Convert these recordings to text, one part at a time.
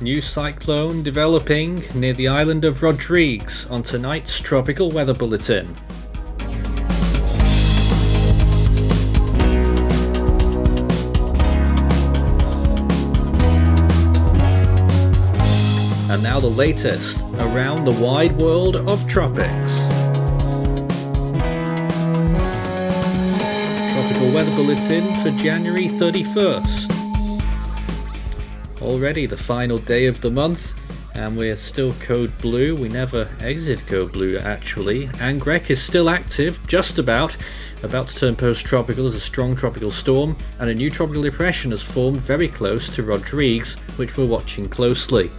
New cyclone developing near the island of Rodrigues on tonight's tropical weather bulletin. And now the latest around the wide world of tropics. Tropical weather bulletin for January 31st. Already the final day of the month, and we're still code blue. We never exit code blue actually. Anggrek is still active, just about to turn post-tropical as a strong tropical storm, and a new tropical depression has formed very close to Rodrigues, which we're watching closely.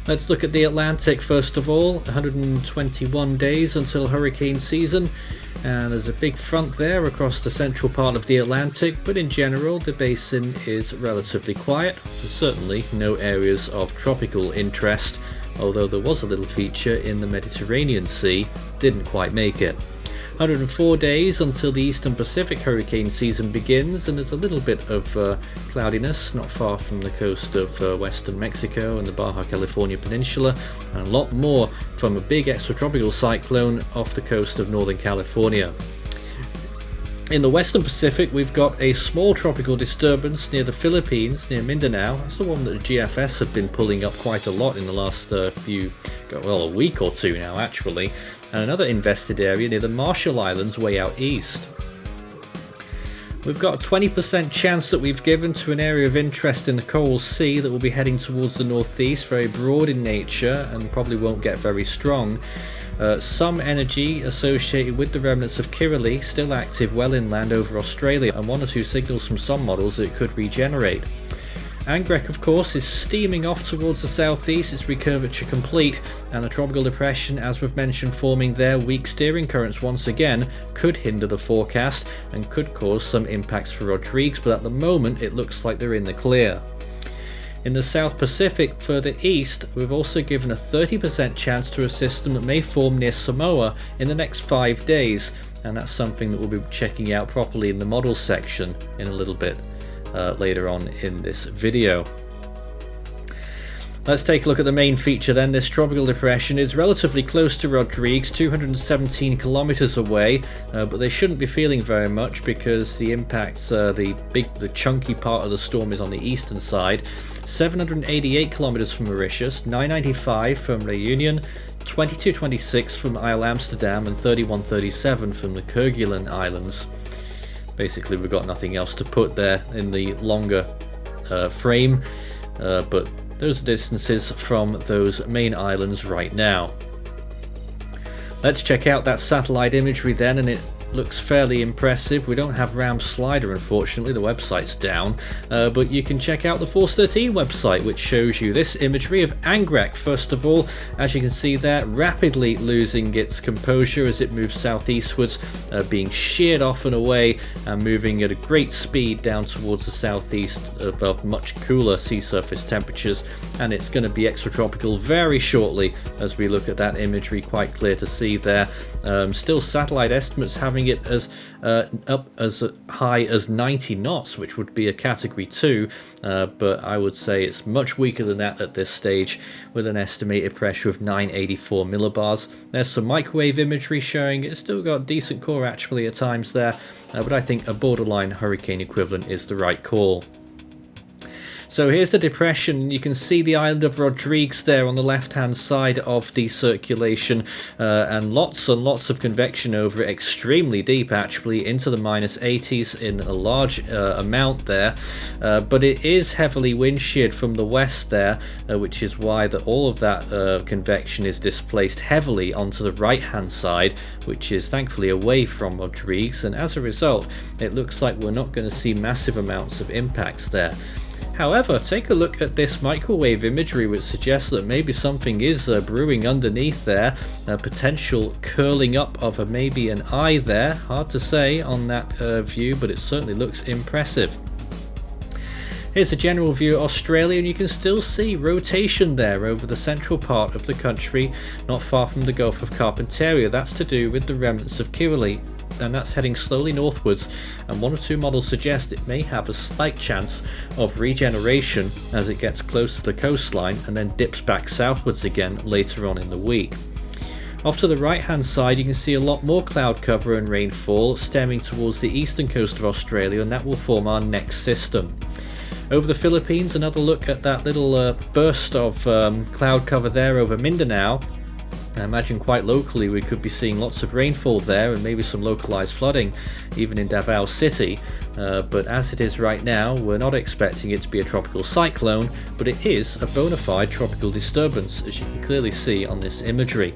Let's look at the Atlantic first of all. 121 days until hurricane season, and there's a big front there across the central part of the Atlantic, but in general the basin is relatively quiet. There's certainly no areas of tropical interest, although there was a little feature in the Mediterranean Sea, didn't quite make it. 104 days until the Eastern Pacific hurricane season begins, and there's a little bit of cloudiness not far from the coast of western Mexico and the Baja California Peninsula, and a lot more from a big extratropical cyclone off the coast of Northern California. In the Western Pacific, we've got a small tropical disturbance near the Philippines, near Mindanao. That's the one that the GFS have been pulling up quite a lot in the last a week or two now actually. And another invested area near the Marshall Islands way out east. We've got a 20% chance that we've given to an area of interest in the Coral Sea that will be heading towards the northeast, very broad in nature and probably won't get very strong. Some energy associated with the remnants of Kirrily still active well inland over Australia, and one or two signals from some models that it could regenerate. Anggrek, of course, is steaming off towards the southeast, its recurvature complete, and the tropical depression, as we've mentioned, forming there, weak steering currents once again, could hinder the forecast and could cause some impacts for Rodrigues, but at the moment it looks like they're in the clear. In the South Pacific further east, we've also given a 30% chance to a system that may form near Samoa in the next 5 days, and that's something that we'll be checking out properly in the models section in a little bit later on in this video. Let's take a look at the main feature then. This tropical depression is relatively close to Rodrigues, 217 kilometers away, but they shouldn't be feeling very much because the impacts, the chunky part of the storm is on the eastern side. 788 kilometers from Mauritius, 995 from Reunion, 2226 from Isle Amsterdam, and 3137 from the Kerguelen Islands. Basically, we've got nothing else to put there in the longer frame, but those are distances from those main islands right now. Let's check out that satellite imagery then, and it looks fairly impressive. We don't have RAM Slider, unfortunately, the website's down, but you can check out the Force 13 website, which shows you this imagery of Anggrek. First of all, as you can see there, rapidly losing its composure as it moves southeastwards, being sheared off and away and moving at a great speed down towards the southeast above much cooler sea surface temperatures, and it's going to be extratropical very shortly as we look at that imagery, quite clear to see there. Still satellite estimates having it as up as high as 90 knots, which would be a category 2, but I would say it's much weaker than that at this stage, with an estimated pressure of 984 millibars. There's some microwave imagery showing it's still got decent core actually at times there, but I think a borderline hurricane equivalent is the right call. So here's the depression. You can see the island of Rodrigues there on the left hand side of the circulation, and lots of convection over it, extremely deep actually, into the minus 80s in a large amount there, but it is heavily wind sheared from the west there, which is why all of that convection is displaced heavily onto the right hand side, which is thankfully away from Rodrigues, and as a result it looks like we're not going to see massive amounts of impacts there. However, take a look at this microwave imagery, which suggests that maybe something is brewing underneath there, a potential curling up of maybe an eye there. Hard to say on that view, but it certainly looks impressive. Here's a general view of Australia, and you can still see rotation there over the central part of the country, not far from the Gulf of Carpentaria. That's to do with the remnants of Kirrily. and that's heading slowly northwards, and one or two models suggest it may have a slight chance of regeneration as it gets close to the coastline and then dips back southwards again later on in the week. Off to the right hand side you can see a lot more cloud cover and rainfall stemming towards the eastern coast of Australia, and that will form our next system. Over the Philippines, another look at that little burst of cloud cover there over Mindanao. I imagine quite locally we could be seeing lots of rainfall there and maybe some localized flooding even in Davao City, but as it is right now we're not expecting it to be a tropical cyclone, but it is a bona fide tropical disturbance, as you can clearly see on this imagery.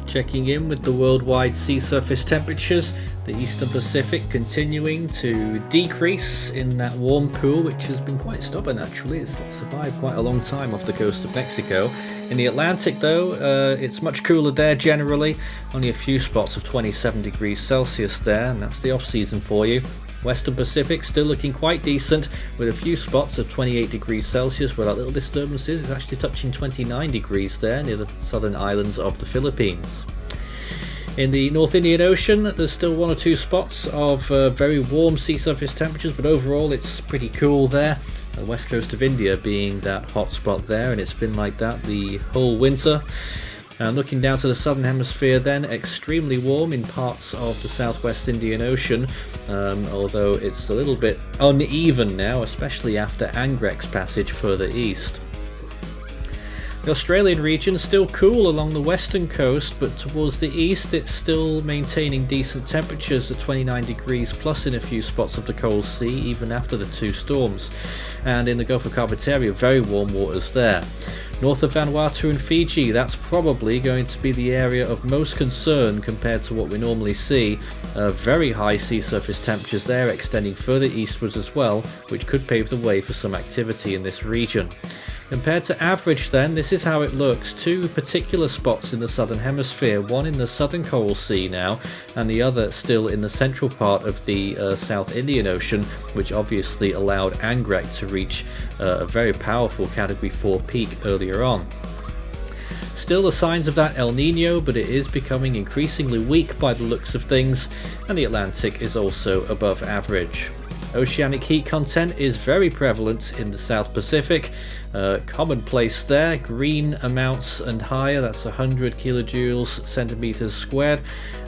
Checking in with the worldwide sea surface temperatures, the eastern Pacific continuing to decrease in that warm pool, which has been quite stubborn actually. It's survived quite a long time off the coast of Mexico. In the Atlantic though, it's much cooler there generally, only a few spots of 27 degrees Celsius there, and that's the off season for you. Western Pacific still looking quite decent with a few spots of 28 degrees Celsius where that little disturbance is. It's actually touching 29 degrees there near the southern islands of the Philippines. In the North Indian Ocean, there's still one or two spots of very warm sea surface temperatures, but overall it's pretty cool there. The west coast of India being that hot spot there, and it's been like that the whole winter. And looking down to the southern hemisphere then, extremely warm in parts of the southwest Indian Ocean, although it's a little bit uneven now, especially after Anggrek's passage further east. The Australian region is still cool along the western coast, but towards the east it's still maintaining decent temperatures at 29 degrees plus in a few spots of the Coral Sea even after the two storms. And in the Gulf of Carpentaria, very warm waters there. North of Vanuatu and Fiji, that's probably going to be the area of most concern compared to what we normally see. Very high sea surface temperatures there, extending further eastwards as well, which could pave the way for some activity in this region. Compared to average then, this is how it looks. Two particular spots in the southern hemisphere, one in the southern Coral Sea now, and the other still in the central part of the South Indian Ocean, which obviously allowed Anggrek to reach a very powerful Category 4 peak earlier on. Still the signs of that El Nino, but it is becoming increasingly weak by the looks of things, and the Atlantic is also above average. Oceanic heat content is very prevalent in the South Pacific, commonplace there, green amounts and higher, that's 100 kilojoules centimeters squared,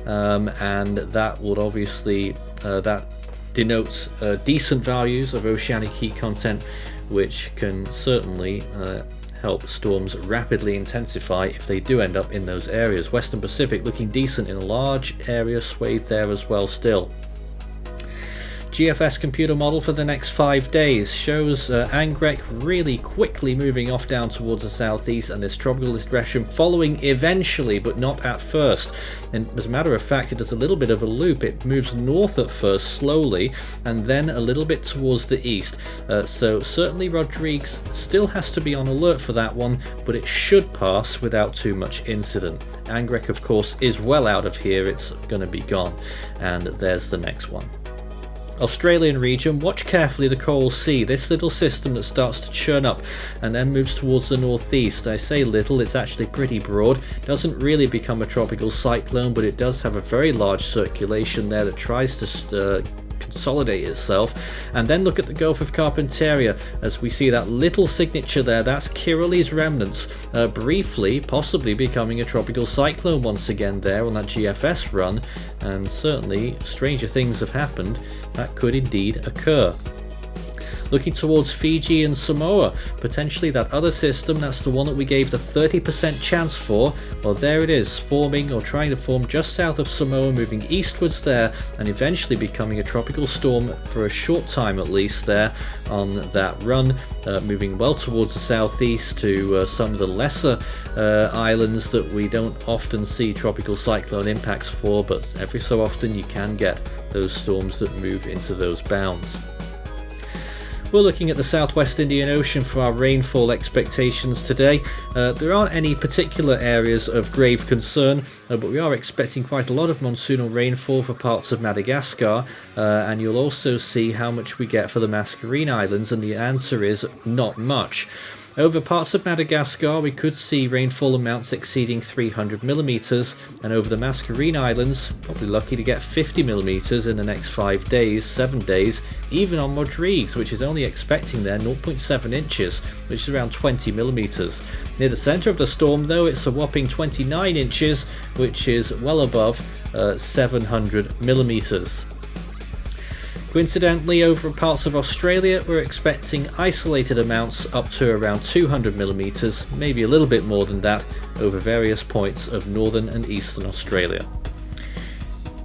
and that would obviously, that denotes decent values of oceanic heat content, which can certainly help storms rapidly intensify if they do end up in those areas. Western Pacific looking decent in a large area swathe there as well still. GFS computer model for the next 5 days shows Anggrek really quickly moving off down towards the southeast, and this tropical depression following eventually, but not at first. And as a matter of fact, it does a little bit of a loop. It moves north at first slowly and then a little bit towards the east. So certainly Rodrigues still has to be on alert for that one, but it should pass without too much incident. Anggrek of course is well out of here, it's going to be gone, and there's the next one. Australian region, watch carefully the Coral Sea, this little system that starts to churn up and then moves towards the northeast. I say little, it's actually pretty broad, doesn't really become a tropical cyclone, but it does have a very large circulation there that tries to consolidate itself. And then look at the Gulf of Carpentaria as we see that little signature there, that's Kirrily's remnants, briefly possibly becoming a tropical cyclone once again there on that GFS run, and certainly stranger things have happened. That could indeed occur. Looking towards Fiji and Samoa, potentially that other system, that's the one that we gave the 30% chance for. Well, there it is, forming or trying to form just south of Samoa, moving eastwards there and eventually becoming a tropical storm for a short time at least there on that run, moving well towards the southeast to some of the lesser islands that we don't often see tropical cyclone impacts for, but every so often you can get those storms that move into those bounds. We're looking at the southwest Indian Ocean for our rainfall expectations today. There aren't any particular areas of grave concern, but we are expecting quite a lot of monsoonal rainfall for parts of Madagascar, and you'll also see how much we get for the Mascarene Islands, and the answer is not much. Over parts of Madagascar we could see rainfall amounts exceeding 300 millimeters, and over the Mascarene Islands probably lucky to get 50 millimeters in the next 7 days, even on Rodrigues, which is only expecting there 0.7 inches, which is around 20 millimeters. Near the center of the storm though, it's a whopping 29 inches, which is well above 700 millimeters. Coincidentally, over parts of Australia, we're expecting isolated amounts up to around 200 millimeters, maybe a little bit more than that, over various points of northern and eastern Australia.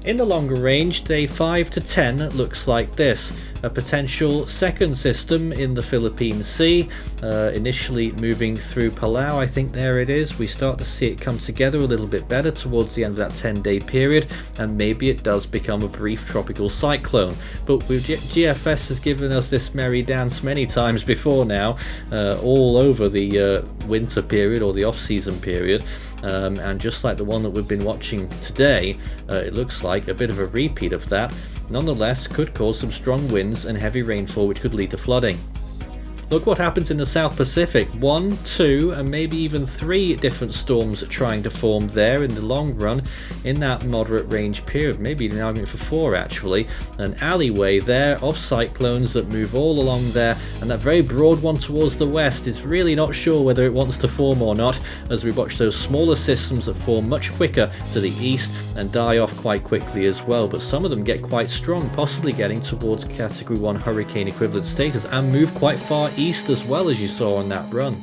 In the longer range, day 5 to 10 looks like this. A potential second system in the Philippine Sea, initially moving through Palau. I think there it is. We start to see it come together a little bit better towards the end of that 10-day period, and maybe it does become a brief tropical cyclone. But GFS has given us this merry dance many times before now, all over the winter period or the off-season period. And just like the one that we've been watching today, it looks like a bit of a repeat of that. Nonetheless, could cause some strong winds and heavy rainfall, which could lead to flooding. Look what happens in the South Pacific. 1, 2, and maybe even 3 different storms trying to form there in the long run in that moderate range period. Maybe an argument for 4 actually. An alleyway there of cyclones that move all along there, and that very broad one towards the west is really not sure whether it wants to form or not, as we watch those smaller systems that form much quicker to the east and die off quite quickly as well. But some of them get quite strong, possibly getting towards Category 1 hurricane equivalent status, and move quite far east as well, as you saw on that run.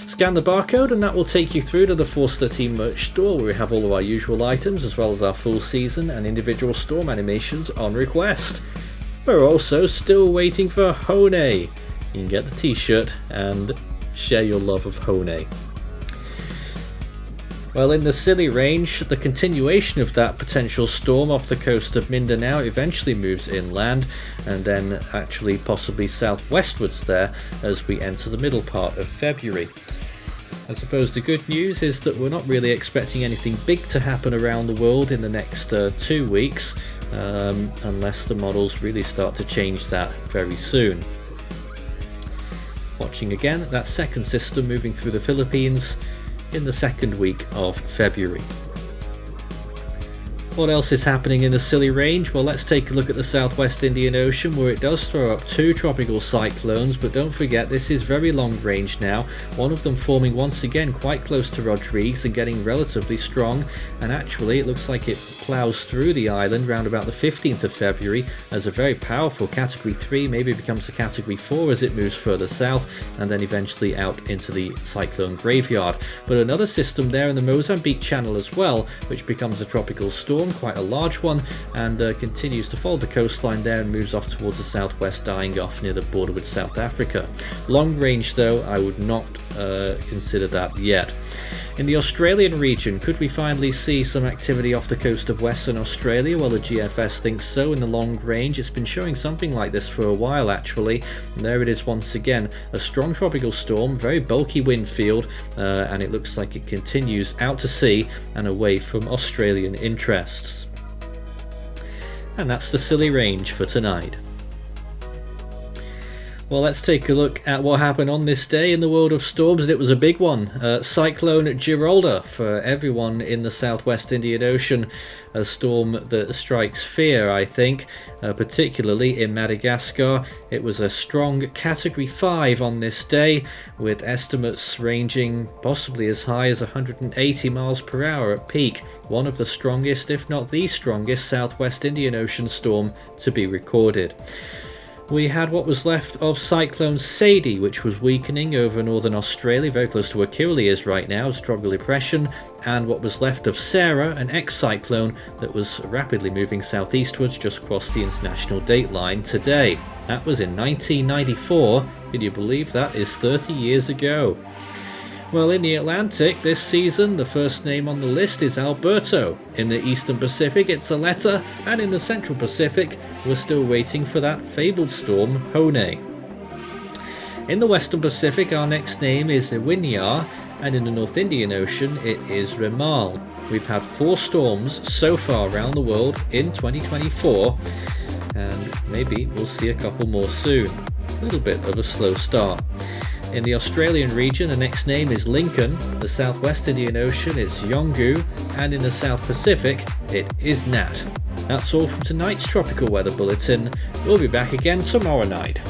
Scan the barcode and that will take you through to the Force 13 merch store, where we have all of our usual items as well as our full season and individual storm animations on request. We're also still waiting for Hone. You can get the t-shirt and share your love of Hone. Well, in the Scilly range, the continuation of that potential storm off the coast of Mindanao eventually moves inland, and then actually possibly southwestwards there as we enter the middle part of February. I suppose the good news is that we're not really expecting anything big to happen around the world in the next 2 weeks, unless the models really start to change that very soon. Watching again that second system moving through the Philippines in the second week of February. What else is happening in the Scilly range? Well, let's take a look at the southwest Indian Ocean, where it does throw up 2 tropical cyclones, but don't forget this is very long range now, one of them forming once again quite close to Rodrigues and getting relatively strong, and actually it looks like it plows through the island round about the 15th of February as a very powerful Category 3, maybe becomes a Category 4 as it moves further south, and then eventually out into the cyclone graveyard. But another system there in the Mozambique Channel as well, which becomes a tropical storm, quite a large one, and continues to follow the coastline there and moves off towards the southwest, dying off near the border with South Africa. Long range though, I would not consider that yet. In the Australian region, could we finally see some activity off the coast of Western Australia? Well, the GFS thinks so in the long range. It's been showing something like this for a while actually, and there it is once again, a strong tropical storm, very bulky wind field, and it looks like it continues out to sea and away from Australian interests. And that's the Scilly range for tonight. Well, let's take a look at what happened on this day in the world of storms. It was a big one. Cyclone Girolda for everyone in the southwest Indian Ocean. A storm that strikes fear, I think, particularly in Madagascar. It was a strong Category 5 on this day, with estimates ranging possibly as high as 180 miles per hour at peak. One of the strongest, if not the strongest, southwest Indian Ocean storm to be recorded. We had what was left of Cyclone Sadie, which was weakening over northern Australia, very close to where Kirrily is right now, as a tropical depression, and what was left of Sarah, an ex-cyclone that was rapidly moving southeastwards just across the international date line today. That was in 1994. Can you believe that is 30 years ago? Well, in the Atlantic this season, the first name on the list is Alberto. In the Eastern Pacific, it's Aletta, and in the Central Pacific, we're still waiting for that fabled storm, Hone. In the Western Pacific, our next name is Iwinyar, and in the North Indian Ocean, it is Remal. We've had 4 storms so far around the world in 2024, and maybe we'll see a couple more soon. A little bit of a slow start. In the Australian region, the next name is Lincoln, the Southwest Indian Ocean is Yongu, and in the South Pacific, it is Nat. That's all from tonight's Tropical Weather Bulletin. We'll be back again tomorrow night.